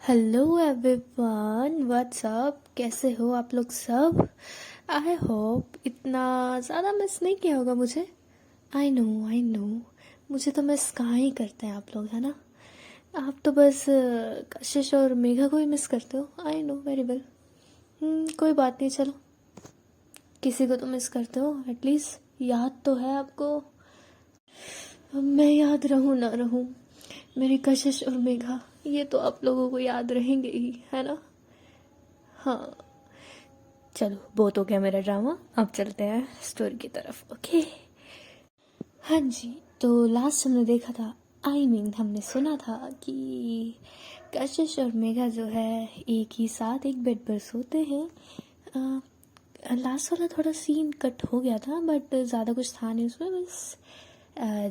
Hello everyone, WhatsApp, कैसे हो आप लोग सब। आई होप इतना ज़्यादा मिस नहीं किया होगा मुझे। आई नो मुझे तो मिस कहाँ ही करते हैं आप लोग, है ना। आप तो बस कशिश और मेघा को ही मिस करते हो। I know very well. कोई बात नहीं, चलो किसी को तो मिस करते हो, एटलीस्ट याद तो है आपको। अब मैं याद रहूं ना रहूं, मेरी कशिश और मेघा ये तो आप लोगों को याद रहेंगे ही, है ना। हाँ, चलो बहुत हो गया मेरा ड्रामा, अब चलते हैं स्टोरी की तरफ। ओके। हाँ जी, तो लास्ट हमने देखा था, हमने सुना था कि कशिश और मेघा जो है एक ही साथ एक बेड पर सोते हैं। लास्ट वाला थोड़ा सीन कट हो गया था, बट ज़्यादा कुछ था नहीं उसमें। बस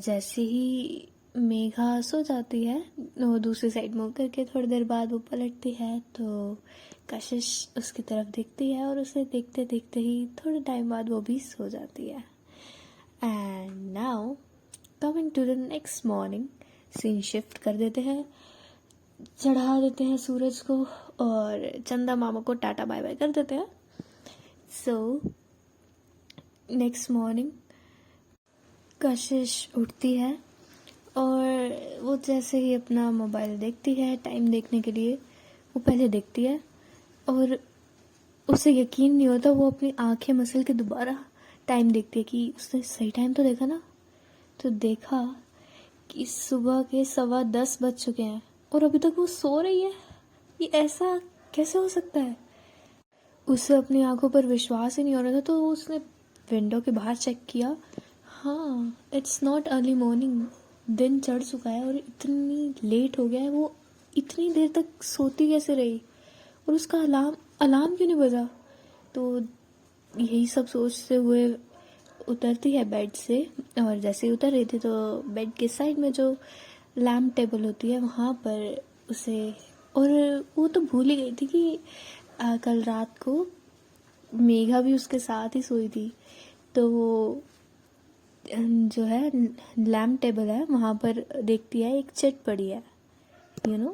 जैसे ही मेघा सो जाती है, वो दूसरी साइड मुँह करके थोड़ी देर बाद वो पलटती है, तो कशिश उसकी तरफ देखती है और उसे देखते देखते ही थोड़े टाइम बाद वो भी सो जाती है। And now coming to the next morning, scene shift कर देते हैं, चढ़ा देते हैं सूरज को और चंदा मामा को टाटा बाय बाय कर देते हैं। सो नेक्स्ट मॉर्निंग कशिश उठती है और वो जैसे ही अपना मोबाइल देखती है टाइम देखने के लिए, वो पहले देखती है और उसे यकीन नहीं होता, वो अपनी आंखें मसल के दोबारा टाइम देखती है कि उसने सही टाइम तो देखा ना। तो देखा कि सुबह के 10:15 बज चुके हैं और अभी तक वो सो रही है। ये ऐसा कैसे हो सकता है। उसे अपनी आंखों पर विश्वास ही नहीं हो रहा था, तो उसने विंडो के बाहर चेक किया। हाँ, इट्स नॉट अर्ली मॉर्निंग, दिन चढ़ चुका है और इतनी लेट हो गया है। वो इतनी देर तक सोती कैसे रही और उसका अलार्म अलार्म क्यों नहीं बजा। तो यही सब सोचते हुए उतरती है बेड से, और जैसे ही उतर रही थी तो बेड के साइड में जो लैम्प टेबल होती है वहाँ पर उसे, और वो तो भूल ही गई थी कि कल रात को मेघा भी उसके साथ ही सोई थी। तो वो जो है लैम्प टेबल है वहाँ पर देखती है एक चिट पड़ी है, यू नो,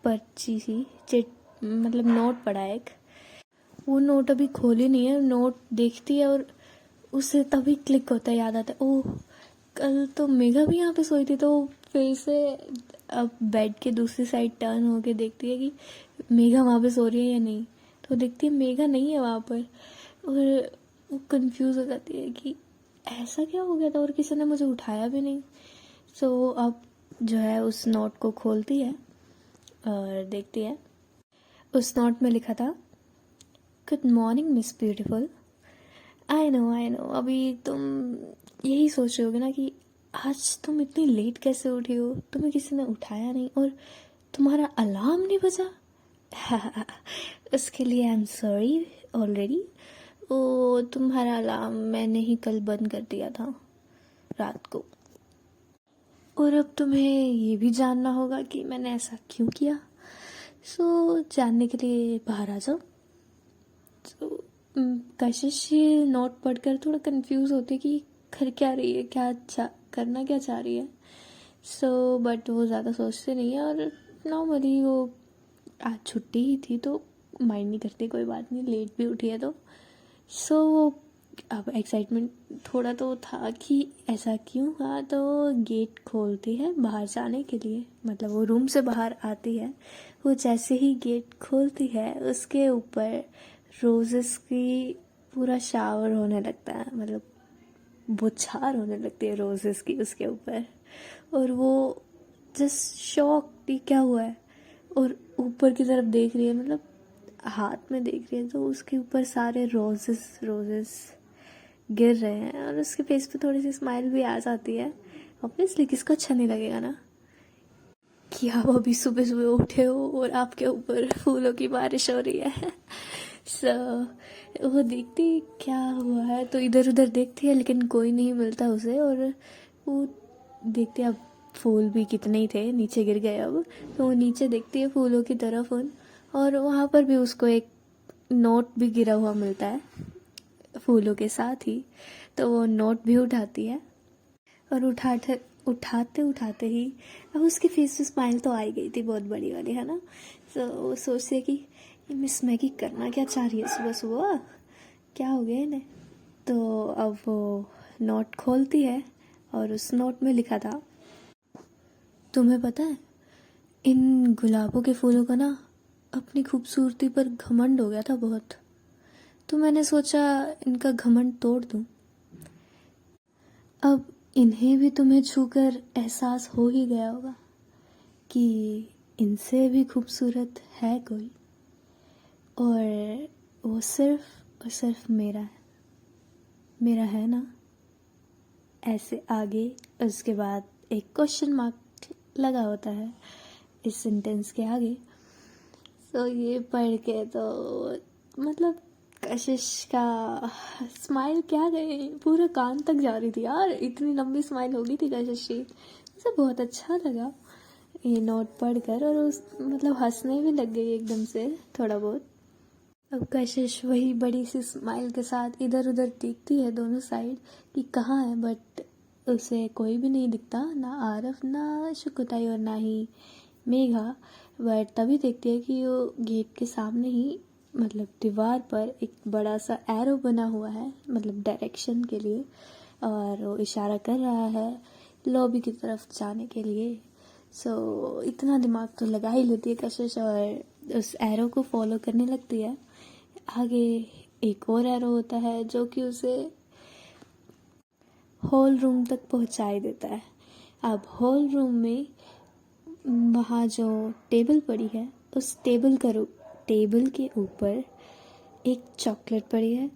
पर्ची सी चिट, मतलब नोट पड़ा है एक। वो नोट अभी खोली नहीं है, नोट देखती है और उसे तभी क्लिक होता है, याद आता है, ओह कल तो मेघा भी यहाँ पे सोई थी। तो फिर से अब बेड के दूसरी साइड टर्न होके देखती है कि मेघा वहाँ पे सो रही है या नहीं। तो देखती है मेघा नहीं है वहाँ पर और वो कंफ्यूज हो जाती है कि ऐसा क्या हो गया था और किसी ने मुझे उठाया भी नहीं। सो अब जो है उस नोट को खोलती है और देखती है, उस नोट में लिखा था, good morning miss beautiful. I know अभी तुम यही सोच रहे होगे ना कि आज तुम इतनी लेट कैसे उठी हो, तुम्हें किसी ने उठाया नहीं और तुम्हारा अलार्म नहीं बजा। उसके लिए आई एम सॉरी ऑलरेडी। वो तुम्हारा अलार्म मैंने ही कल बंद कर दिया था रात को, और अब तुम्हें ये भी जानना होगा कि मैंने ऐसा क्यों किया। सो जानने के लिए बाहर आ जाओ। तो कशिश ये नोट पढ़कर थोड़ा कंफ्यूज होती है कि कर क्या रही है, करना क्या चाह रही है। सो बट वो ज़्यादा सोचते नहीं है और नॉर्मली वो आज छुट्टी ही थी तो माइंड नहीं करती, कोई बात नहीं, लेट भी उठी है तो। सो अब एक्साइटमेंट थोड़ा तो था कि ऐसा क्यों हुआ, तो गेट खोलती है बाहर जाने के लिए, मतलब वो रूम से बाहर आती है। वो जैसे ही गेट खोलती है उसके ऊपर रोजेस की पूरा शावर होने लगता है, मतलब बौछार होने लगती है रोजेस की उसके ऊपर। और वो जस्ट शॉक कि क्या हुआ है, और ऊपर की तरफ देख रही है, मतलब हाथ में देख रही है, तो उसके ऊपर सारे रोजेस रोजेस गिर रहे हैं और उसके फेस पे थोड़ी सी स्माइल भी आ जाती है। ऑब्वियसली किसको अच्छा नहीं लगेगा ना कि आप अभी सुबह सुबह उठे हो और आपके ऊपर फूलों की बारिश हो रही है। सो वो देखती क्या हुआ है, तो इधर उधर देखती है लेकिन कोई नहीं मिलता उसे, और वो देखती है अब फूल भी कितने ही थे, नीचे गिर गए अब। तो वो नीचे देखती है फूलों की तरफ और वहाँ पर भी उसको एक नोट भी गिरा हुआ मिलता है फूलों के साथ ही। तो वो नोट भी उठाती है और उठाते उठाते ही अब उसके फेस पे स्माइल तो आ ही गई थी, बहुत बड़ी वाली, है ना। तो वो सोचती है कि ये मिस मैगी करना क्या चाह रही है सुबह सुबह, क्या हो गया इन्हें। तो अब वो नोट खोलती है और उस नोट में लिखा था, तुम्हें पता है इन गुलाबों के फूलों का ना अपनी खूबसूरती पर घमंड हो गया था बहुत, तो मैंने सोचा इनका घमंड तोड़ दूं। अब इन्हें भी तुम्हें छूकर एहसास हो ही गया होगा कि इनसे भी खूबसूरत है कोई, और वो सिर्फ और सिर्फ मेरा है, मेरा है ना। ऐसे आगे उसके बाद एक क्वेश्चन मार्क लगा होता है इस सेंटेंस के आगे। तो ये पढ़ के तो मतलब कशिश का स्माइल क्या गए, पूरे कान तक जा रही थी यार, इतनी लंबी स्माइल हो गई थी कशिश की। मुझे बहुत अच्छा लगा ये नोट पढ़कर, और उस मतलब हंसने भी लग गई एकदम से थोड़ा बहुत। अब कशिश वही बड़ी सी स्माइल के साथ इधर उधर देखती है दोनों साइड कि कहाँ है, बट उसे कोई भी नहीं दिखता, ना आरफ ना शुकुताई और ना ही मेघा। बट तभी देखती है कि वो गेट के सामने ही मतलब दीवार पर एक बड़ा सा एरो बना हुआ है, मतलब डायरेक्शन के लिए, और वो इशारा कर रहा है लॉबी की तरफ जाने के लिए। सो इतना दिमाग तो लगा ही लेती है कशिश और उस एरो को फॉलो करने लगती है। आगे एक और एरो होता है जो कि उसे हॉल रूम तक पहुंचाई देता है। अब हॉल रूम में वहाँ जो टेबल पड़ी है, उस टेबल के ऊपर एक चॉकलेट पड़ी है,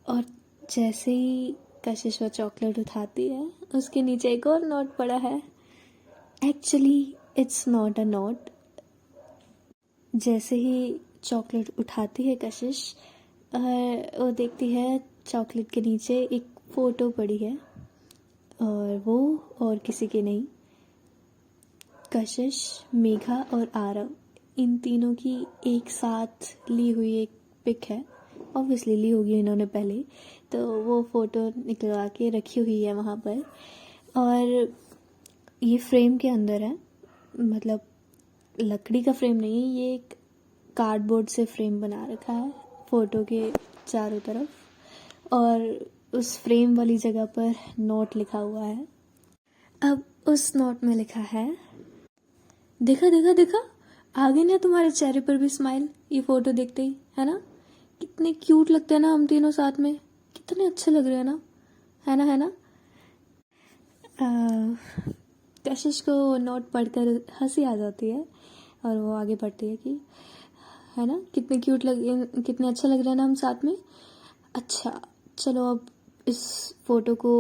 और जैसे ही कशिश वो चॉकलेट उठाती है उसके नीचे एक और नोट पड़ा है। Actually it's not a note. जैसे ही चॉकलेट उठाती है कशिश, वो देखती है चॉकलेट के नीचे एक फ़ोटो पड़ी है, और वो और किसी की नहीं, कशिश, मेघा और आरव, इन तीनों की एक साथ ली हुई एक पिक है। ऑब्वियसली ली होगी इन्होंने पहले, तो वो फ़ोटो निकलवा के रखी हुई है वहाँ पर। और ये फ्रेम के अंदर है, मतलब लकड़ी का फ्रेम नहीं है, ये एक कार्डबोर्ड से फ्रेम बना रखा है फ़ोटो के चारों तरफ, और उस फ्रेम वाली जगह पर नोट लिखा हुआ है। अब उस नोट में लिखा है, देखा देखा देखा, आ गई ना तुम्हारे चेहरे पर भी स्माइल ये फ़ोटो देखते ही, है ना। कितने क्यूट लगते हैं ना हम तीनों साथ में, कितने अच्छे लग रहे हैं ना, है ना, है ना। कशिश को नोट पढ़कर हंसी आ जाती है और वो आगे बढ़ती है कि है ना, कितने अच्छे लग रहे हैं ना हम साथ में। अच्छा चलो अब इस फ़ोटो को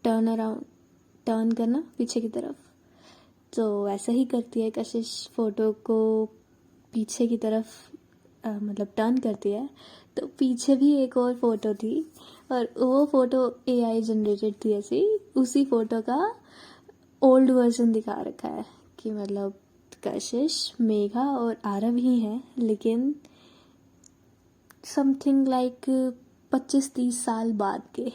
टर्न करना पीछे की तरफ। तो ऐसा ही करती है कशिश, फ़ोटो को पीछे की तरफ मतलब टर्न करती है, तो पीछे भी एक और फ़ोटो थी, और वो फ़ोटो AI जनरेटेड थी ऐसी। उसी फ़ोटो का ओल्ड वर्जन दिखा रखा है कि मतलब कशिश, मेघा और आरव ही हैं, लेकिन समथिंग लाइक 25-30 साल बाद के,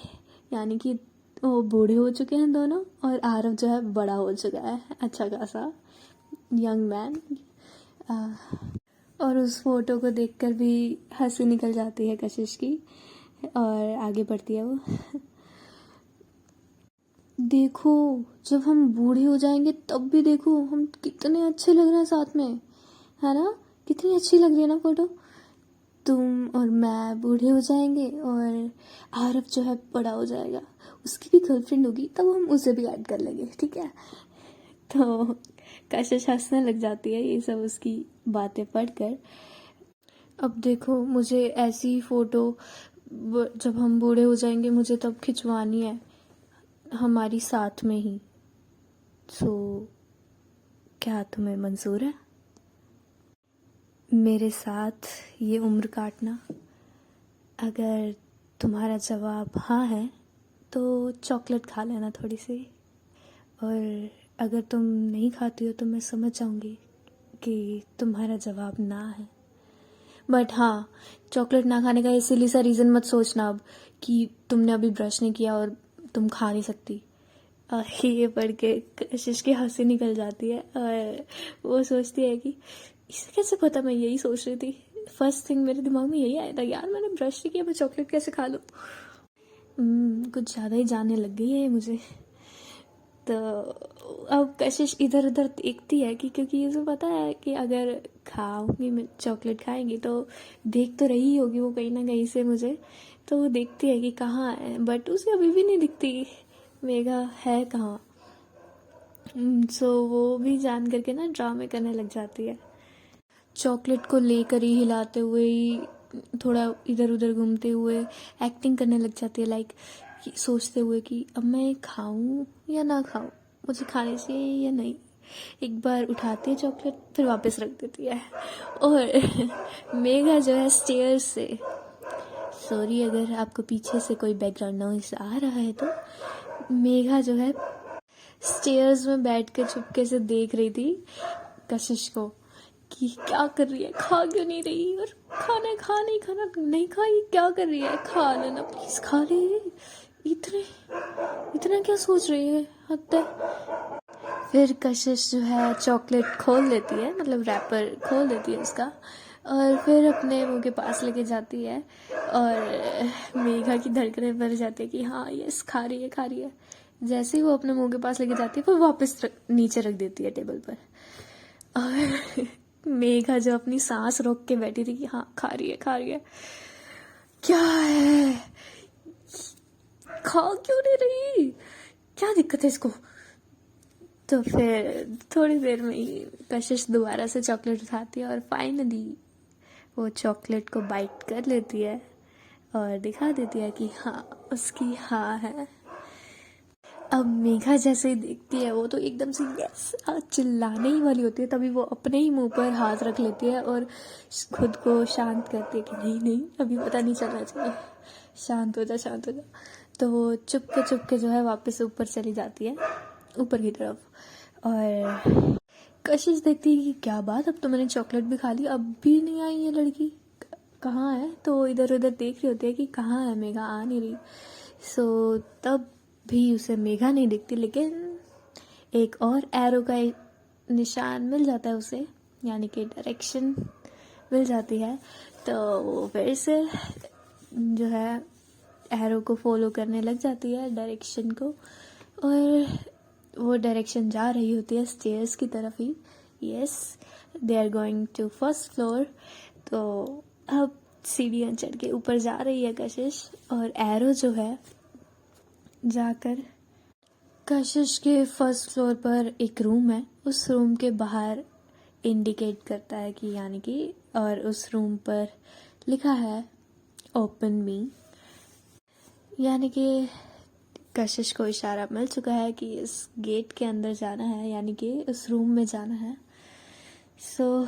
यानी कि वो बूढ़े हो चुके हैं दोनों, और आरव जो है बड़ा हो चुका है, अच्छा खासा यंग मैन। और उस फोटो को देखकर भी हंसी निकल जाती है कशिश की, और आगे बढ़ती है वो। देखो जब हम बूढ़े हो जाएंगे तब भी देखो हम कितने अच्छे लग रहे हैं साथ में, है ना। कितनी अच्छी लग रही है ना फोटो। तुम और मैं बूढ़े हो जाएंगे और आरव जो है बड़ा हो जाएगा, उसकी भी गर्लफ्रेंड होगी, तब हम उसे भी ऐड कर लेंगे, ठीक है। तो कशिश हंसने लग जाती है ये सब उसकी बातें पढ़कर। अब देखो मुझे ऐसी फ़ोटो जब हम बूढ़े हो जाएंगे मुझे तब खिंचवानी है, हमारी साथ में ही। सो क्या तुम्हें मंजूर है मेरे साथ ये उम्र काटना? अगर तुम्हारा जवाब हाँ है तो चॉकलेट खा लेना थोड़ी सी, और अगर तुम नहीं खाती हो तो मैं समझ जाऊंगी कि तुम्हारा जवाब ना है। बट हाँ, चॉकलेट ना खाने का ये सिली सा रीज़न मत सोचना अब कि तुमने अभी ब्रश नहीं किया और तुम खा नहीं सकती। ये पढ़ के कशिश की हंसी निकल जाती है और वो सोचती है कि इसे कैसे पता, मैं यही सोच रही थी। फर्स्ट थिंग मेरे दिमाग में यही आया था, यार मैंने ब्रश नहीं किया, मैं चॉकलेट कैसे खा लूँ। कुछ ज़्यादा ही जानने लग गई है मुझे। तो अब कशिश इधर उधर देखती है कि क्योंकि उसे पता है कि अगर खाऊंगी मैं चॉकलेट खाएंगी तो देख तो रही होगी वो कहीं ना कहीं से मुझे। तो वो देखती है कि कहाँ है, बट उसे अभी भी नहीं दिखती मेघा है कहाँ। सो वो भी जान करके ना ड्रामे करने लग जाती है, चॉकलेट को लेकर ही हिलाते हुए ही थोड़ा इधर उधर घूमते हुए एक्टिंग करने लग जाती है, लाइक सोचते हुए कि अब मैं खाऊं या ना खाऊं, मुझे खाने चाहिए या नहीं। एक बार उठाती है चॉकलेट फिर वापस रख देती है। और मेघा जो है स्टेयर्स से, सॉरी अगर आपको पीछे से कोई बैकग्राउंड नॉइस आ रहा है तो, मेघा जो है स्टेयर्स में बैठ कर चुपके से देख रही थी कशिश को कि क्या कर रही है, खा क्यों नहीं रही, और खाना है, खा नहीं खाना, नहीं खाई, क्या कर रही है, खा लेना प्लीज, खा ले, इतना क्या सोच रही है, हद है। फिर कशिश जो है चॉकलेट खोल लेती है, मतलब रैपर खोल देती है उसका, और फिर अपने मुंह के पास लेके जाती है और मेघा की धड़कनें बढ़ जाती है कि हाँ यस खा रही है खा रही है। जैसे ही वो अपने मुंह के पास लेके जाती है वो वापस नीचे रख देती है टेबल पर। और मेघा जो अपनी सांस रोक के बैठी थी कि हाँ खा रही है, क्या है, खा क्यों नहीं रही, क्या दिक्कत है इसको। तो फिर थोड़ी देर में ही कशिश दोबारा से चॉकलेट उठाती है और फाइनली वो चॉकलेट को बाइट कर लेती है और दिखा देती है कि हाँ उसकी हाँ है। अब मेघा जैसे ही देखती है वो तो एकदम से यस चिल्लाने ही वाली होती है, तभी वो अपने ही मुंह पर हाथ रख लेती है और खुद को शांत करती है कि नहीं नहीं अभी पता नहीं चलना चाहिए, शांत हो जा। तो वो चुप के जो है वापस ऊपर चली जाती है, ऊपर की तरफ। और कशिश देखती है कि क्या बात, अब तो मैंने चॉकलेट भी खा ली, अब भी नहीं आई ये लड़की, कहाँ है। तो इधर उधर देख रही होती है कि कहाँ है मेघा, आ नहीं रही। सो तब भी उसे मेघा नहीं दिखती, लेकिन एक और एरो का निशान मिल जाता है उसे, यानी कि डायरेक्शन मिल जाती है। तो वो फिर से जो है एरो को फॉलो करने लग जाती है डायरेक्शन को, और वो डायरेक्शन जा रही होती है स्टेयर्स की तरफ ही। Yes they are going to first floor. तो अब सीढ़ियाँ चढ़ के ऊपर जा रही है कशिश, और एरो जो है जाकर कशिश के फर्स्ट फ्लोर पर एक रूम है, उस रूम के बाहर इंडिकेट करता है कि यानी कि, और उस रूम पर लिखा है ओपन मी, यानी कि कशिश को इशारा मिल चुका है कि इस गेट के अंदर जाना है, यानी कि उस रूम में जाना है। सो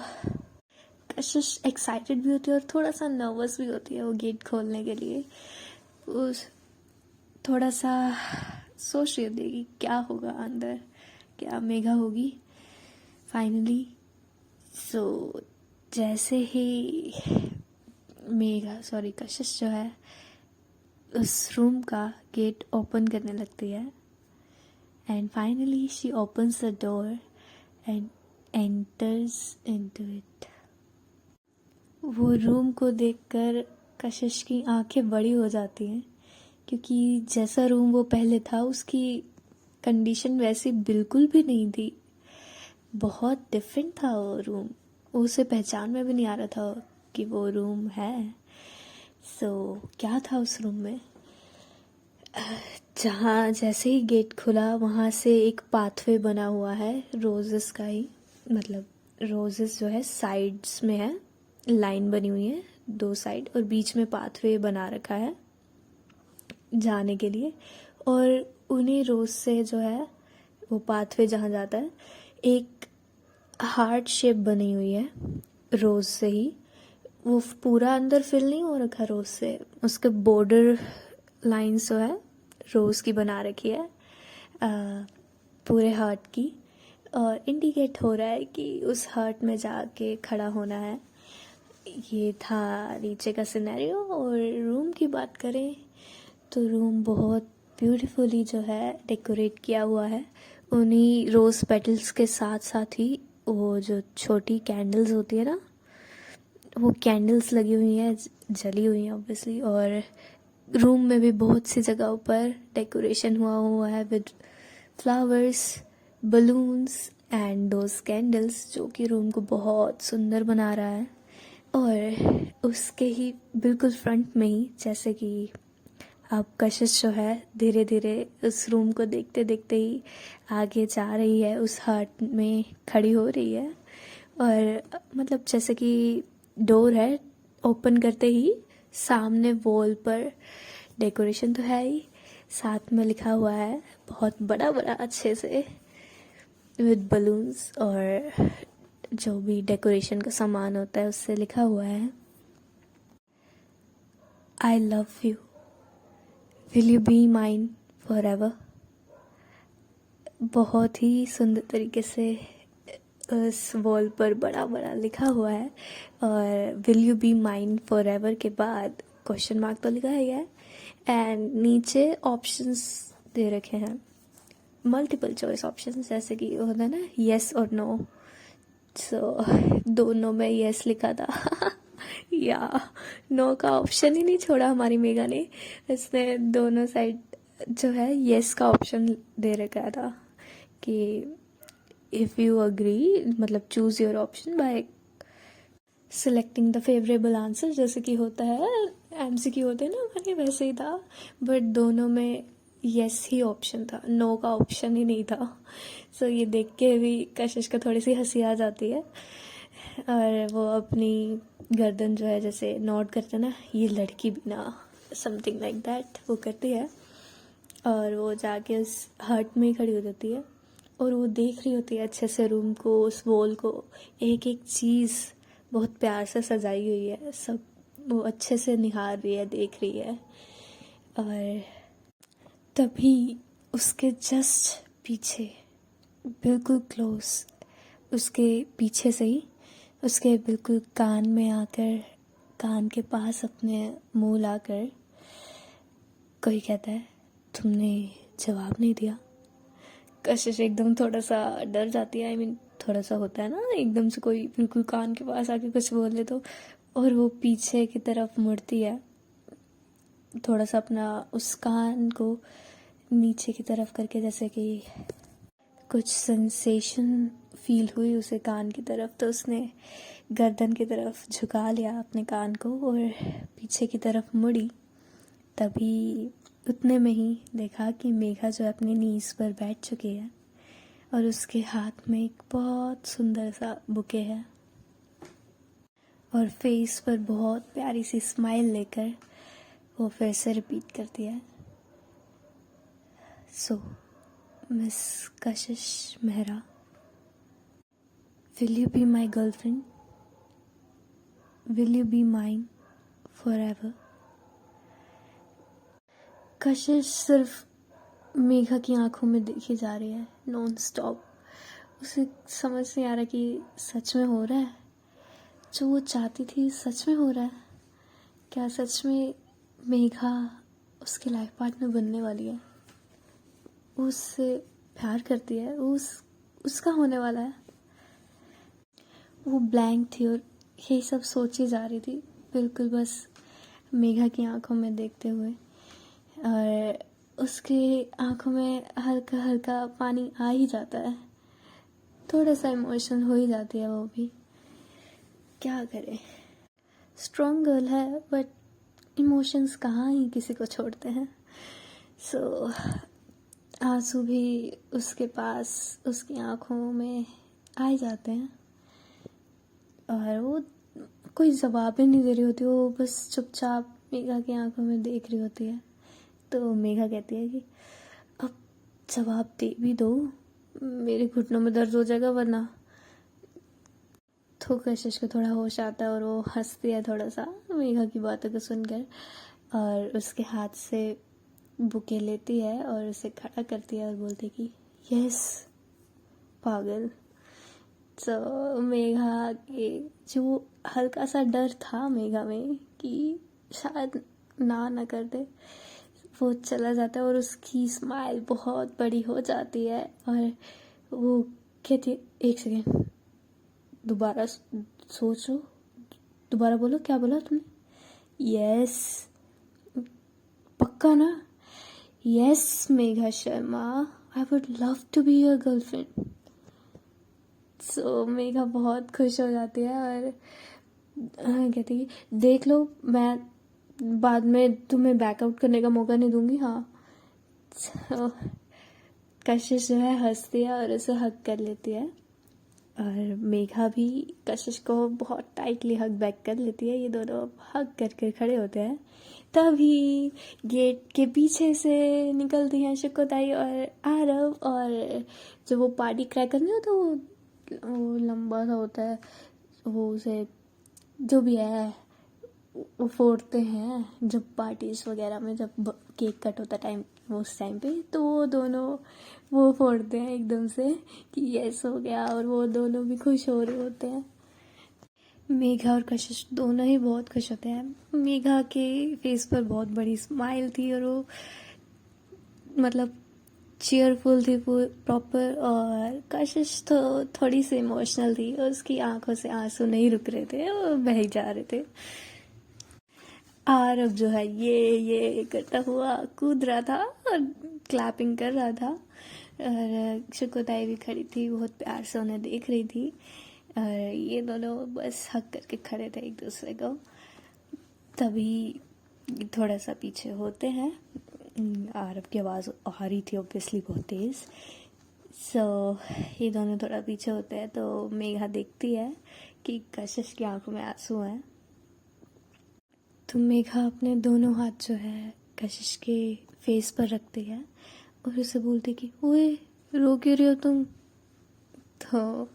कशिश एक्साइटेड भी होती है और थोड़ा सा नर्वस भी होती है वो गेट खोलने के लिए। उस थोड़ा सा सोच रही होती है कि क्या होगा अंदर, क्या मेघा होगी फाइनली। सो जैसे ही कशिश जो है उस रूम का गेट ओपन करने लगती है, and finally she opens the door and enters into it. वो रूम को देखकर कशिश की आंखें बड़ी हो जाती हैं, क्योंकि जैसा रूम वो पहले था उसकी कंडीशन वैसी बिल्कुल भी नहीं थी, बहुत डिफरेंट था वो रूम, उसे पहचान में भी नहीं आ रहा था कि वो रूम है। सो क्या था उस रूम में, जहाँ जैसे ही गेट खुला वहाँ से एक पाथवे बना हुआ है रोजेस का ही, मतलब रोजेस जो है साइड्स में है, लाइन बनी हुई है 2 साइड, और बीच में पाथवे बना रखा है जाने के लिए। और उन्हीं रोज से जो है वो पाथवे जहाँ जाता है एक हार्ट शेप बनी हुई है रोज से ही, वो पूरा अंदर फिल नहीं हो रखा रोज से, उसके बॉर्डर लाइंस जो है रोज की बना रखी है पूरे हार्ट की, और इंडिकेट हो रहा है कि उस हार्ट में जाके खड़ा होना है। ये था नीचे का सिनेरियो। और रूम की बात करें तो रूम बहुत ब्यूटीफुली जो है डेकोरेट किया हुआ है। उन्हीं रोज़ पेटल्स के साथ साथ ही वो जो छोटी कैंडल्स होती है ना, वो कैंडल्स लगी हुई हैं, जली हुई हैं ऑब्वियसली। और रूम में भी बहुत सी जगहों पर डेकोरेशन हुआ है with flowers, balloons and those candles, जो कि रूम को बहुत सुंदर बना रहा है। और उसके ही बिल्कुल फ्रंट में ही, जैसे कि अब कशिश जो है धीरे धीरे उस रूम को देखते देखते ही आगे जा रही है, उस हर्ट में खड़ी हो रही है। और मतलब जैसे कि डोर है, ओपन करते ही सामने वॉल पर डेकोरेशन तो है ही, साथ में लिखा हुआ है बहुत बड़ा बड़ा अच्छे से विद बलून्स, और जो भी डेकोरेशन का सामान होता है उससे लिखा हुआ है, I love you, will you be mine for ever. बहुत ही सुंदर तरीके से उस वॉल पर बड़ा बड़ा लिखा हुआ है। और will you be mine for ever के बाद क्वेश्चन मार्क तो लिखा ही है, एंड नीचे ऑप्शंस दे रखे हैं, मल्टीपल चॉइस ऑप्शंस, जैसे कि होता है ना येस और नो। सो दोनों में येस लिखा था या नो का ऑप्शन ही नहीं छोड़ा हमारी मेगा ने। इसने दोनों साइड जो है येस का ऑप्शन दे रखा था कि इफ़ यू अग्री, मतलब choose your option buy selecting the favourable answer, जैसे कि होता है एमसीक्यू होते हैं ना हमारे, वैसे ही था। बट दोनों में येस ही ऑप्शन था, नो का ऑप्शन ही नहीं था। सो ये देख के भी कशिश को थोड़ी सी हंसी आ जाती है, और वो अपनी गर्दन जो है जैसे नॉड करते ना, ये लड़की भी ना, समथिंग लाइक दैट वो करती है। और वो जाके उस हर्ट में ही खड़ी हो जाती है, और वो देख रही होती है अच्छे से रूम को, उस वॉल को, एक एक चीज़ बहुत प्यार से सजाई हुई है, सब वो अच्छे से निहार रही है, देख रही है। और तभी उसके जस्ट पीछे, बिल्कुल क्लोज, उसके पीछे से ही उसके बिल्कुल कान में आकर, कान के पास अपने मुंह लाकर कोई कहता है, तुमने जवाब नहीं दिया। कशिश एकदम थोड़ा सा डर जाती है, थोड़ा सा होता है ना, एकदम से कोई बिल्कुल कान के पास आके कुछ बोल दे तो। और वो पीछे की तरफ मुड़ती है, थोड़ा सा अपना उस कान को नीचे की तरफ करके, जैसे कि कुछ सेंसेशन फील हुई उसे कान की तरफ, तो उसने गर्दन की तरफ झुका लिया अपने कान को और पीछे की तरफ मुड़ी। तभी उतने में ही देखा कि मेघा जो अपनी नीज पर बैठ चुकी है, और उसके हाथ में एक बहुत सुंदर सा बुके है, और फेस पर बहुत प्यारी सी स्माइल लेकर वो फिर से रिपीट करती है, सो miss Kashish Mehra, will you be my girlfriend, will you be mine for ever. कशिश सिर्फ मेघा की आंखों में देखी जा रही है नॉन स्टॉप। उसे समझ नहीं आ रहा कि सच में हो रहा है, जो वो चाहती थी सच में हो रहा है क्या? सच में मेघा उसकी लाइफ पार्टनर बनने वाली है, वो उससे प्यार करती है, वो उसका होने वाला है। वो ब्लैंक थी और यही सब सोची जा रही थी, बिल्कुल बस मेघा की आंखों में देखते हुए। और उसकी आंखों में हल्का हल्का पानी आ ही जाता है, थोड़ा सा इमोशन हो ही जाती है वो भी, क्या करे। स्ट्रॉन्ग गर्ल है, बट इमोशंस कहाँ ही किसी को छोड़ते हैं। सो आंसू भी उसके पास, उसकी आंखों में आ ही जाते हैं, और वो कोई जवाब ही नहीं दे रही होती, वो बस चुपचाप मेघा की आंखों में देख रही होती है। तो मेघा कहती है कि अब जवाब दे भी दो, मेरे घुटनों में दर्द हो जाएगा वरना। तो कशिश को थोड़ा होश आता है और वो हंसती है थोड़ा सा मेघा की बातों को सुनकर, और उसके हाथ से बुके लेती है और उसे खड़ा करती है और बोलती है कि यस पागल। तो मेघा के जो हल्का सा डर था मेघा में कि शायद ना कर दे, वो चला जाता है और उसकी स्माइल बहुत बड़ी हो जाती है और वो कहती है, एक सेकेंड, दोबारा सोचो, दोबारा बोलो, क्या बोला तुमने? यस, पक्का ना? Yes Megha Sharma, I would love to be your girlfriend. So Megha बहुत खुश हो जाती है और कहती है, देख लो, मैं बाद में तुम्हें बैकआउट करने का मौका नहीं दूंगी। हाँ। so, कशिश जो है हंसती है और उसे हग कर लेती है और मेघा भी कशिश को बहुत टाइटली हग बैक कर लेती है। ये दोनों हग करके खड़े होते हैं। तभी गेट के पीछे से निकलती हैं शुक्कुताई और आरव, और जब वो पार्टी क्रैकर नहीं होता, वो लंबा सा होता है, वो उसे जो भी है वो फोड़ते हैं जब पार्टीज वगैरह में, जब केक कट होता टाइम, उस टाइम पे तो वो दोनों वो फोड़ते हैं एकदम से कि यस हो गया, और वो दोनों भी खुश हो रहे होते हैं। मेघा और कशिश दोनों ही बहुत खुश होते हैं। मेघा के फेस पर बहुत बड़ी स्माइल थी और वो मतलब चीयरफुल थी प्रॉपर, और कशिश तो थोड़ी सी इमोशनल थी, उसकी आंखों से आंसू नहीं रुक रहे थे, वो बह जा रहे थे। आरव जो है ये करता हुआ कूद रहा था और क्लैपिंग कर रहा था, और शुक्कुताई भी खड़ी थी, बहुत प्यार से उन्हें देख रही थी, और ये दोनों बस हक करके खड़े थे एक दूसरे को। तभी थोड़ा सा पीछे होते हैं, आरव की आवाज़ आ रही थी ऑब्वियसली बहुत तेज़। सो ये दोनों थोड़ा पीछे होते हैं तो मेघा देखती है कि कशिश की आंखों में आंसू हैं। तो मेघा अपने दोनों हाथ जो है कशिश के फेस पर रखती है और उसे बोलती कि ओए, रो क्यों रही हो तुम? तो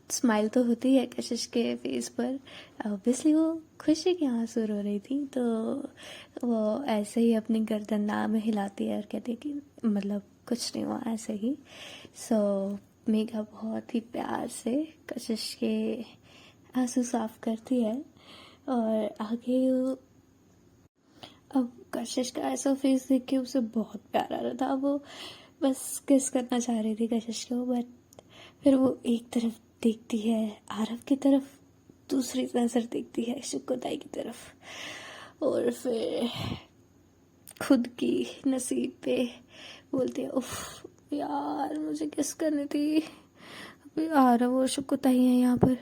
स्माइल तो होती है कशिश के फेस पर, ऑब्वियसली वो खुशी के आंसू रो रही थी, तो वो ऐसे ही अपनी गर्दन ना में हिलाती है और कहती है कि मतलब कुछ नहीं हुआ, ऐसे ही। सो मेघा बहुत ही प्यार से कशिश के आंसू साफ करती है और आगे अब कशिश का ऐसा फेस देख के उसे बहुत प्यार आ रहा था। वो बस किस करना चाह रही थी कशिश को, बट फिर वो एक तरफ देखती है आरव की तरफ, दूसरी नजर देखती है शुक्कुताई की तरफ, और फिर खुद की नसीब पे बोलती है, उफ यार, मुझे किस करनी थी, अभी आरव और शुक्कुताई है यहाँ पर,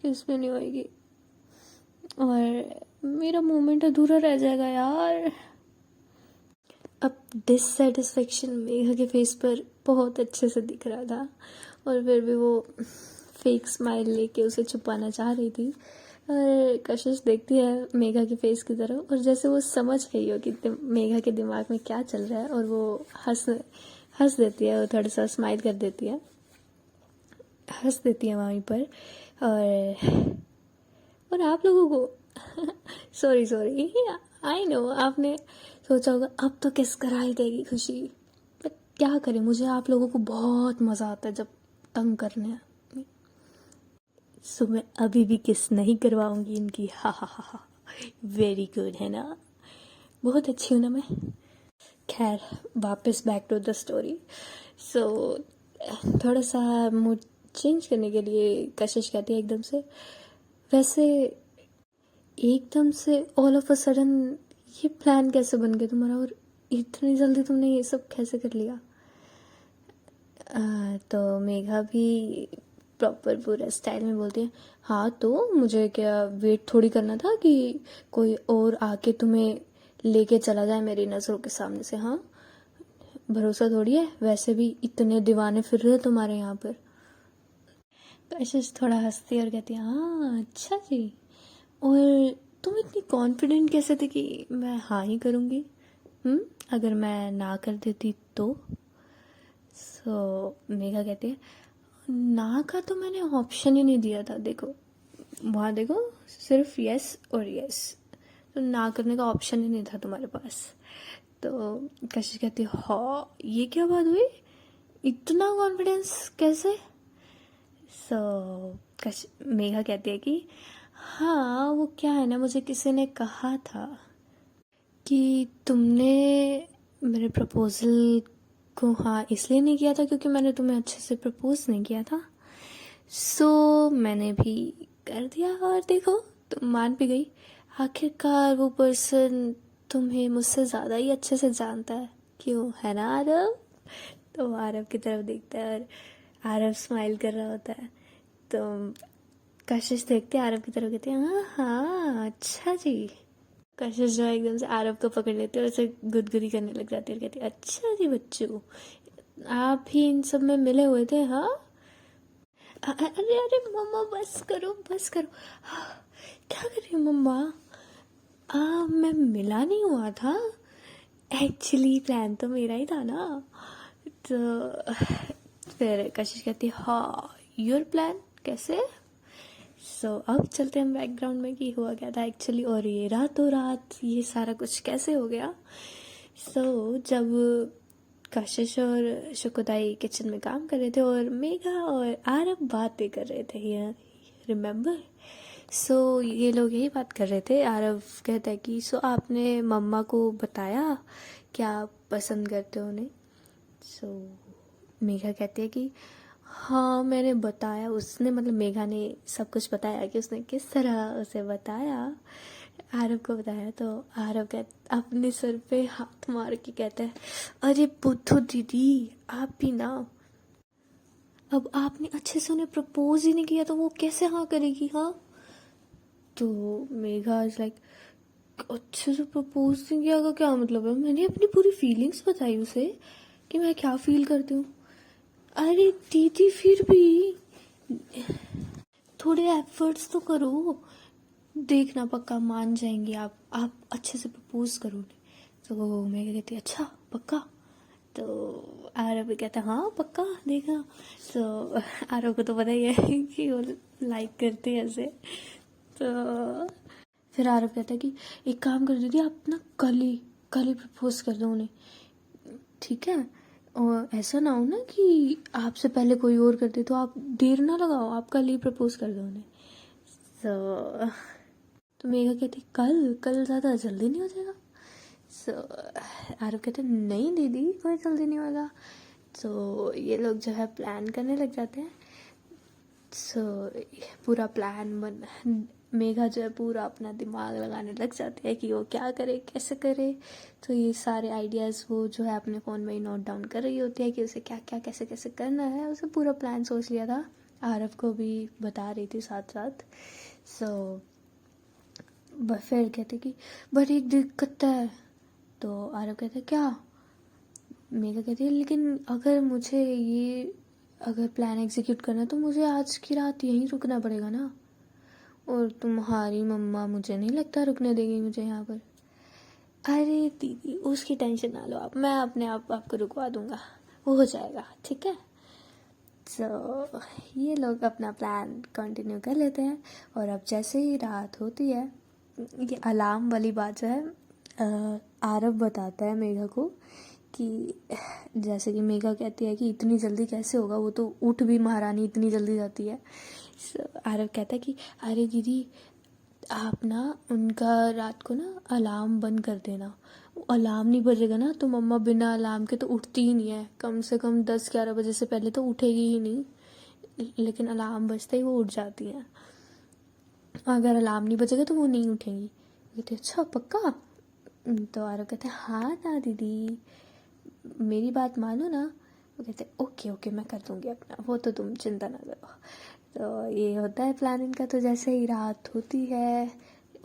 किस में नहीं होएगी, और मेरा मोमेंट अधूरा रह जाएगा यार। अब डिससेटिस्फेक्शन मेघा के फेस पर बहुत अच्छे से दिख रहा था, और फिर भी वो फेक स्माइल लेके उसे छुपाना चाह रही थी। और कशिश देखती है मेघा के फेस की तरफ, और जैसे वो समझ गई हो कि मेघा के दिमाग में क्या चल रहा है, और वो हंस देती है, वो थोड़ा सा स्माइल कर देती है, हंस देती है वहीं पर। और आप लोगों को सॉरी आई नो, आपने सोचा होगा अब तो किस कराई देगी खुशी, बट क्या करें, मुझे आप लोगों को बहुत मज़ा आता है जब तंग करने हैं। सो मैं अभी भी किस नहीं करवाऊंगी इनकी, हा हा हा हा, वेरी गुड है ना, बहुत अच्छी हूँ ना मैं। खैर वापस बैक टू द स्टोरी। सो थोड़ा सा मूड चेंज करने के लिए कशिश कहती है एकदम से, वैसे एकदम से ऑल ऑफ अ सडन ये प्लान कैसे बन गया तुम्हारा, और इतनी जल्दी तुमने ये सब कैसे कर लिया? तो मेघा भी प्रॉपर पूरा स्टाइल में बोलती है, हाँ तो मुझे क्या वेट थोड़ी करना था कि कोई और आके तुम्हें लेके चला जाए मेरी नज़रों के सामने से? हाँ, भरोसा थोड़ी है, वैसे भी इतने दीवाने फिर रहे तुम्हारे यहाँ पर। कशिश थोड़ा हंसती और कहती है, हाँ अच्छा जी, और तुम इतनी कॉन्फिडेंट कैसे थे कि मैं हाँ ही करूँगी? अगर मैं ना कर देती तो? सो मेघा कहती है, ना का तो मैंने ऑप्शन ही नहीं दिया था, देखो वहाँ देखो, सिर्फ यस और यस, तो ना करने का ऑप्शन ही नहीं था तुम्हारे पास। तो कशिश कहती है, हाँ ये क्या बात हुई, इतना कॉन्फिडेंस कैसे? मेघा कहती है कि हाँ वो क्या है ना, मुझे किसी ने कहा था कि तुमने मेरे प्रपोज़ल को हाँ इसलिए नहीं किया था क्योंकि मैंने तुम्हें अच्छे से प्रपोज़ नहीं किया था। सो मैंने भी कर दिया और देखो तुम मान भी गई। आखिरकार वो पर्सन तुम्हें मुझसे ज़्यादा ही अच्छे से जानता है, क्यों है ना आरव? तो वो आरव की तरफ देखता है और आरव स्माइल कर रहा होता है। तो कशिश देखते आरव की तरफ, कहते हैं हाँ हाँ अच्छा जी। कशिश जो है एकदम से आरव को पकड़ लेती है और उसे गुदगुदी करने लग जाती है और कहती है अच्छा जी बच्चू, आप भी इन सब में मिले हुए थे हाँ? अरे अरे मम्मा बस करो बस करो। क्या कर रही हो मम्मा? मैं मिला नहीं हुआ था, एक्चुअली प्लान तो मेरा ही था ना। तो फिर कशिश कहती हाँ योर प्लान कैसे? अब चलते हैं बैकग्राउंड में कि हुआ क्या था एक्चुअली, और ये रातों रात ये सारा कुछ कैसे हो गया। जब कशिश और शुकोदाई किचन में काम कर रहे थे और मेघा और आरव बातें कर रहे थे, ये रिमेम्बर? ये लोग यही बात कर रहे थे। आरव कहता है कि आपने मम्मा को बताया क्या आप पसंद करते हो उन्हें? मेघा कहती है कि हाँ मैंने बताया, उसने मतलब मेघा ने सब कुछ बताया कि उसने किस तरह उसे बताया, आरव को बताया। तो आरव अपने सर पे हाथ मार के कहता है अरे बुद्धू दीदी आप भी ना, अब आपने अच्छे से उन्हें प्रपोज ही नहीं किया तो वो कैसे हाँ करेगी हाँ? तो मेघा इज लाइक अच्छे से प्रपोज नहीं किया का क्या मतलब है? मैंने अपनी पूरी फीलिंग्स बताई उसे कि मैं क्या फील करती हूँ। अरे दीदी फिर भी थोड़े एफर्ट्स तो करो, देखना पक्का मान जाएंगे आप अच्छे से प्रपोज करो। तो मैं कहती अच्छा पक्का? तो आरव भी कहता हाँ पक्का देखना। आरव को तो पता ही है कि वो लाइक करते हैं ऐसे। तो फिर आरव कहता है कि एक काम कर दीदी आप ना कल ही प्रपोज कर दो उन्हें, ठीक है? और ऐसा ना हो ना कि आपसे पहले कोई और कर दे, तो आप देर ना लगाओ, आप कल ही प्रपोज कर दो उन्हें। तो मेघा कहती कल ज़्यादा जल्दी नहीं हो जाएगा? आरव कहते नहीं दीदी कोई जल्दी नहीं होगा। ये लोग जो है प्लान करने लग जाते हैं। पूरा प्लान मेघा जो है पूरा अपना दिमाग लगाने लग जाती है कि वो क्या करे कैसे करे। तो ये सारे आइडियाज़ वो जो है अपने फ़ोन में ही नोट डाउन कर रही होती है कि उसे क्या क्या कैसे कैसे करना है। उसे पूरा प्लान सोच लिया था, आरव को भी बता रही थी साथ साथ। फिर कहते कि बट एक दिक्कत है। तो आरव कहते क्या? मेघा कहती है लेकिन अगर प्लान एग्जीक्यूट करना है तो मुझे आज की रात यहीं रुकना पड़ेगा ना, और तुम्हारी मम्मा मुझे नहीं लगता रुकने देगी मुझे यहाँ पर। अरे दीदी उसकी टेंशन ना लो आप, मैं अपने आप आपको रुकवा दूंगा, वो हो जाएगा ठीक है। ये लोग अपना प्लान कंटिन्यू कर लेते हैं। और अब जैसे ही रात होती है, ये अलार्म वाली बात जो है आरव बताता है मेघा को कि जैसे कि मेघा कहती है कि इतनी जल्दी कैसे होगा, वो तो उठ भी महारानी इतनी जल्दी जाती है। आरव कहता है कि अरे दीदी आप ना उनका रात को ना अलार्म बंद कर देना, अलार्म नहीं बजेगा ना तो मम्मा बिना अलार्म के तो उठती ही नहीं है, कम से कम 10-11 बजे से पहले तो उठेगी ही नहीं, लेकिन अलार्म बजते ही वो उठ जाती हैं। अगर अलार्म नहीं बजेगा तो वो नहीं उठेंगी। कहते अच्छा पक्का? तो आरव कहते हैं हाँ ना दीदी मेरी बात मानो ना। वो कहते ओके ओके मैं कर दूँगी अपना, वो तो तुम चिंता ना करो। तो ये होता है प्लान इनका। तो जैसे ही रात होती है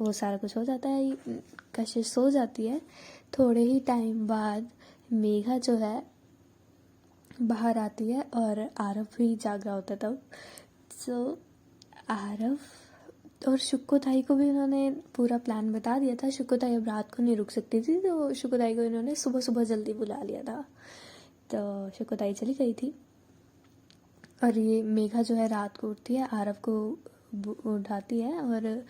वो सारा कुछ हो जाता है, कशिश सो जाती है। थोड़े ही टाइम बाद मेघा जो है बाहर आती है और आरव भी जाग रहा होता है तब। आरव और शुक्कोताई को भी उन्होंने पूरा प्लान बता दिया था। शुक्कोताई अब रात को नहीं रुक सकती थी, तो शुक्कोताई को इन्होंने सुबह सुबह जल्दी बुला लिया था। तो शुक्कोताई चली गई थी और ये मेघा जो है रात को उठती है, आरव को उठाती है और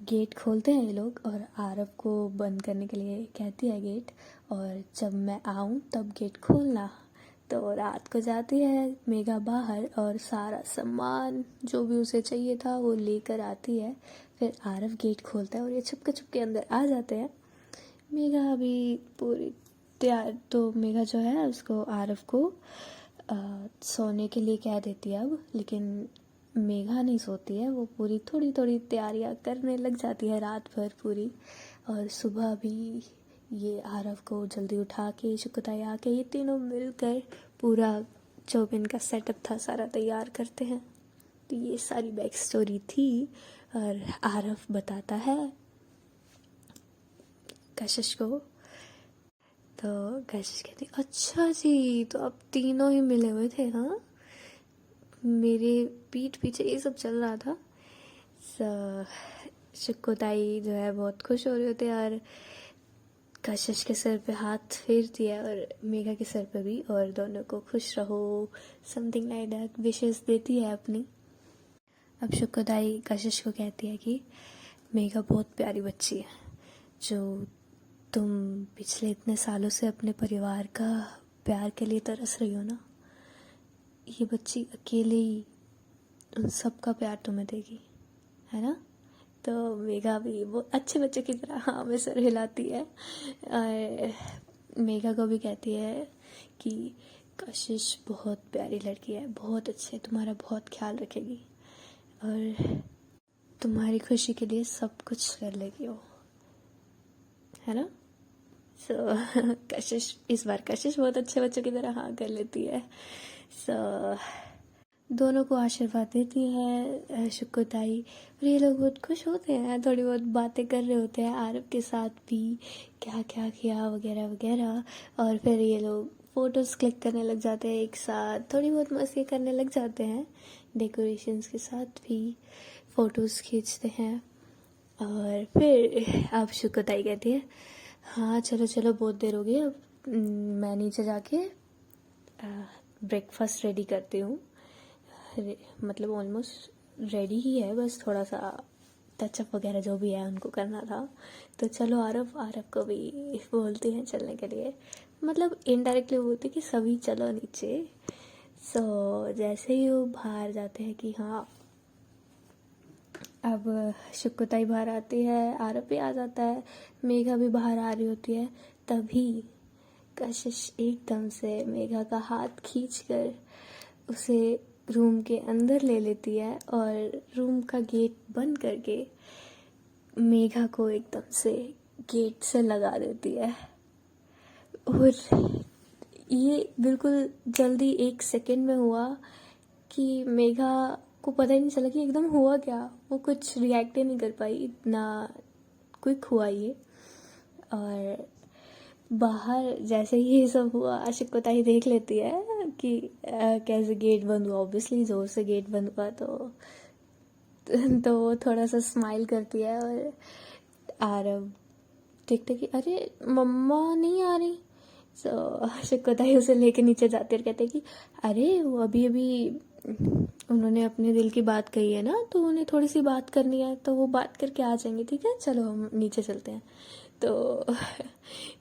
गेट खोलते हैं ये लोग, और आरव को बंद करने के लिए कहती है गेट, और जब मैं आऊँ तब गेट खोलना। तो रात को जाती है मेघा बाहर और सारा सामान जो भी उसे चाहिए था वो लेकर आती है। फिर आरव गेट खोलता है और ये छुपके छुपके अंदर आ जाते हैं। मेघा अभी पूरी तैयार, तो मेघा जो है उसको आरव को सोने के लिए कह देती है अब, लेकिन मेघा नहीं सोती है, वो पूरी थोड़ी थोड़ी तैयारियां करने लग जाती है रात भर पूरी। और सुबह भी ये आरव को जल्दी उठा के शुक्ताई आके ये तीनों मिलकर पूरा जो भी इनका सेटअप था सारा तैयार करते हैं। तो ये सारी बैक स्टोरी थी। और आरव बताता है कशिश को, तो कशिश कहती अच्छा जी, तो अब तीनों ही मिले हुए थे हाँ, मेरे पीठ पीछे ये सब चल रहा था। शुक्कोताई जो है बहुत खुश हो रहे होते और कशिश के सर पे हाथ फेरती है और मेघा के सर पे भी, और दोनों को खुश रहो समथिंग लाइक दैट विशेस देती है अपनी। अब शुक्कोताई कशिश को कहती है कि मेघा बहुत प्यारी बच्ची है, जो तुम पिछले इतने सालों से अपने परिवार का प्यार के लिए तरस रही हो ना, ये बच्ची अकेले ही उन सबका प्यार तुम्हें देगी, है ना। तो मेघा भी वो अच्छे बच्चे की तरह हाँ में सर हिलाती है और मेघा को भी कहती है कि कशिश बहुत प्यारी लड़की है, बहुत अच्छे, तुम्हारा बहुत ख्याल रखेगी और तुम्हारी खुशी के लिए सब कुछ कर लेगी वो, है ना। सो कशिश इस बार कशिश बहुत अच्छे बच्चों की तरह हाँ कर लेती है। सो दोनों को आशीर्वाद देती है शुक्कोताई, और ये लोग बहुत खुश होते हैं, थोड़ी बहुत बातें कर रहे होते हैं आरव के साथ भी, क्या क्या किया वगैरह वगैरह। और फिर ये लोग फ़ोटोज़ क्लिक करने लग जाते हैं एक साथ, थोड़ी बहुत मस्ती करने लग जाते हैं, डेकोरेशंस के साथ भी फ़ोटोज़ खींचते हैं। और फिर अब शुक्कोताई कहती है हाँ चलो चलो बहुत देर हो गई, अब मैं नीचे जाके ब्रेकफास्ट रेडी करती हूँ, मतलब ऑलमोस्ट रेडी ही है, बस थोड़ा सा टचअप वगैरह जो भी है उनको करना था। तो चलो आरव को भी बोलती हैं चलने के लिए, मतलब इनडायरेक्टली बोलती कि सभी चलो नीचे। सो जैसे ही वो बाहर जाते हैं कि हाँ अब शुक्कोताई बाहर आती है, आरव भी आ जाता है, मेघा भी बाहर आ रही होती है, तभी कशिश एकदम से मेघा का हाथ खींचकर उसे रूम के अंदर ले लेती है और रूम का गेट बंद करके मेघा को एकदम से गेट से लगा देती है। और ये बिल्कुल जल्दी 1 सेकेंड में हुआ कि मेघा को पता ही नहीं चला कि एकदम हुआ क्या, वो कुछ रिएक्ट ही नहीं कर पाई, इतना क्विक हुआ ये। और बाहर जैसे ही ये सब हुआ शुक्कोताई देख लेती है कि कैसे गेट बंद हुआ, ऑब्वियसली जोर से गेट बंद हुआ, तो वो थोड़ा सा स्माइल करती है। और आरव देखते कि अरे मम्मा नहीं आ रही, सो शुक्कोताई उसे लेके नीचे जाते और कहते कि अरे वो अभी अभी उन्होंने अपने दिल की बात कही है ना, तो उन्हें थोड़ी सी बात करनी है, तो वो बात करके आ जाएंगे, ठीक है चलो हम नीचे चलते हैं। तो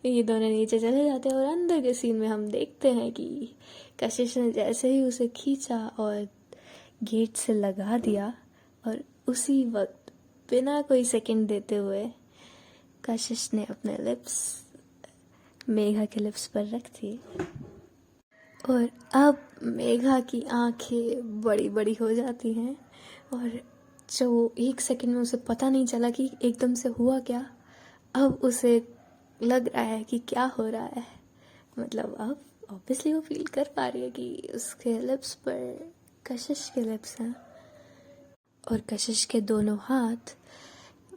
ये दोनों नीचे चले जाते हैं और अंदर के सीन में हम देखते हैं कि कशिश ने जैसे ही उसे खींचा और गेट से लगा दिया, और उसी वक्त बिना कोई सेकंड देते हुए कशिश ने अपने लिप्स मेघा के लिप्स पर रख दी। और अब मेघा की आंखें बड़ी बड़ी हो जाती हैं, और जो 1 सेकंड में उसे पता नहीं चला कि एकदम से हुआ क्या, अब उसे लग रहा है कि क्या हो रहा है, मतलब अब ऑब्वियसली वो फील कर पा रही है कि उसके लिप्स पर कशिश के लिप्स हैं, और कशिश के दोनों हाथ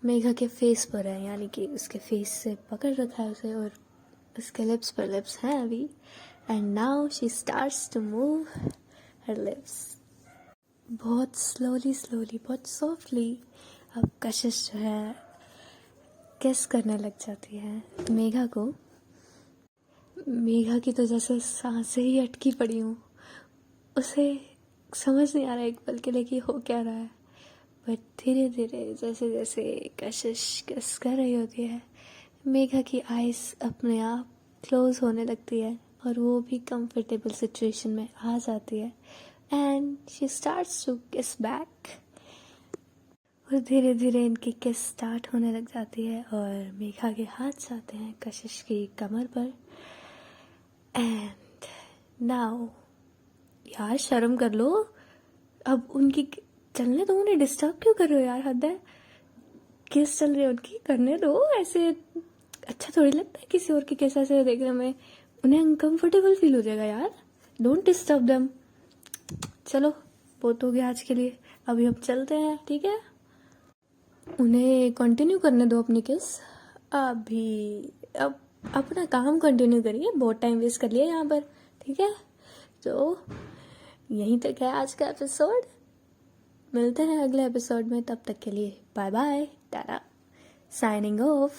मेघा के फेस पर है, यानी कि उसके फेस से पकड़ रखा है उसे, और उसके लिप्स पर लिप्स हैं अभी। And now she starts to move her lips, बहुत स्लोली स्लोली, बहुत सॉफ्टली। अब कशिश जो है किस करने लग जाती है मेघा को। मेघा की तो जैसे सांसें ही अटकी पड़ी हूँ, उसे समझ नहीं आ रहा एक पल के लिए कि हो क्या रहा है। बट धीरे धीरे जैसे जैसे कशिश किस कर रही होती है, मेघा की आइज़ अपने आप क्लोज होने लगती है, और वो भी कंफर्टेबल सिचुएशन में आ जाती है, एंड शी स्टार्ट्स टू किस बैक। और धीरे धीरे इनकी किस स्टार्ट होने लग जाती है और मेघा के हाथ जाते हैं कशिश की कमर पर। एंड नाउ यार शर्म कर लो, अब उनकी चलने दो, उन्हें डिस्टर्ब क्यों कर रहे हो यार, हद है। किस चल रही है उनकी, करने दो। ऐसे अच्छा थोड़ी लगता है किसी और की किस ऐसे देखने में, उन्हें अनकंफर्टेबल फील हो जाएगा यार। Don't disturb them. चलो बहुत हो गया आज के लिए, अभी हम चलते हैं, ठीक है। उन्हें कंटिन्यू करने दो अपनी किस। अभी अब अपना काम कंटिन्यू करिए, बहुत टाइम वेस्ट कर लिया यहाँ पर, ठीक है। तो यहीं तक है आज का एपिसोड, मिलते हैं अगले एपिसोड में, तब तक के लिए bye bye, tata, signing of.